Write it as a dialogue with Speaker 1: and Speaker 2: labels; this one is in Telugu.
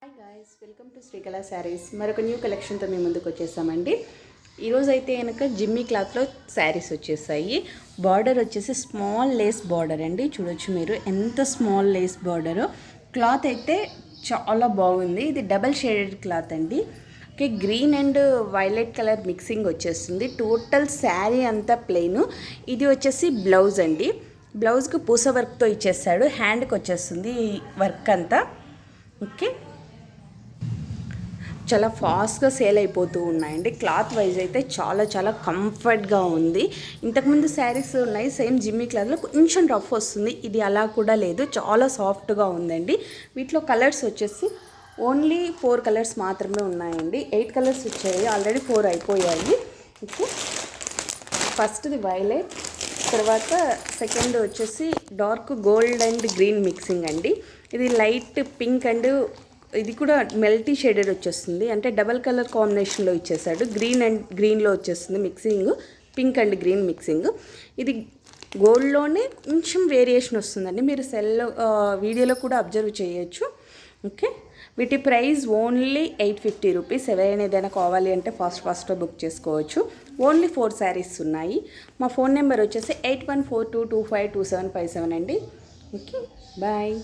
Speaker 1: Hi guys, welcome to Srikala saris. మరొక న్యూ కలెక్షన్తో మేము ముందుకు వచ్చేసామండి. ఈరోజు అయితే కనుక జిమ్మీ క్లాత్లో శారీస్ వచ్చేసాయి. బార్డర్ వచ్చేసి స్మాల్ లేస్ బార్డర్ అండి. చూడొచ్చు మీరు ఎంత స్మాల్ లేస్ బార్డరో. క్లాత్ అయితే చాలా బాగుంది. ఇది డబల్ షేడెడ్ క్లాత్ అండి. Okay, green and violet colour mixing వచ్చేస్తుంది. టోటల్ శారీ అంతా ప్లెయిన్. ఇది వచ్చేసి బ్లౌజ్ అండి. బ్లౌజ్కి పూస వర్క్తో ఇచ్చేస్తాడు. హ్యాండ్కి వచ్చేస్తుంది ఈ వర్క్ అంతా. ఓకే, చాలా ఫాస్ట్గా సేల్ అయిపోతూ ఉన్నాయండి. క్లాత్ వైజ్ అయితే చాలా చాలా కంఫర్ట్గా ఉంది. ఇంతకుముందు శారీస్ ఉన్నాయి సేమ్ జిమ్మీ క్లాత్లో, కొంచెం రఫ్ వస్తుంది. ఇది అలా కూడా లేదు, చాలా సాఫ్ట్గా ఉందండి. వీటిలో కలర్స్ వచ్చేసి ఓన్లీ 4 కలర్స్ మాత్రమే ఉన్నాయండి. 8 కలర్స్ వచ్చాయి, ఆల్రెడీ 4 అయిపోయాయి. ఓకే, ఫస్ట్ది వైలెట్, తర్వాత సెకండ్ వచ్చేసి dark gold and green mixing అండి. ఇది లైట్ పింక్ అండ్ ఇది కూడా మెల్టీ షేడెడ్ వచ్చేస్తుంది. అంటే డబల్ కలర్ కాంబినేషన్లో ఇచ్చేసాడు. గ్రీన్ అండ్ గ్రీన్లో వచ్చేస్తుంది mixing, pink and green mixing. ఇది గోల్డ్లోనే కొంచెం వేరియేషన్ వస్తుందండి. మీరు వీడియోలో కూడా అబ్జర్వ్ చేయొచ్చు. ఓకే, వీటి ప్రైస్ ఓన్లీ 850 రూపీస్. ఎవరైనా ఏదైనా కావాలి అంటే ఫాస్ట్గా బుక్ చేసుకోవచ్చు. ఓన్లీ 4 శారీస్ ఉన్నాయి. మా ఫోన్ నెంబర్ వచ్చేసి 8142252757 అండి. Okay, bye.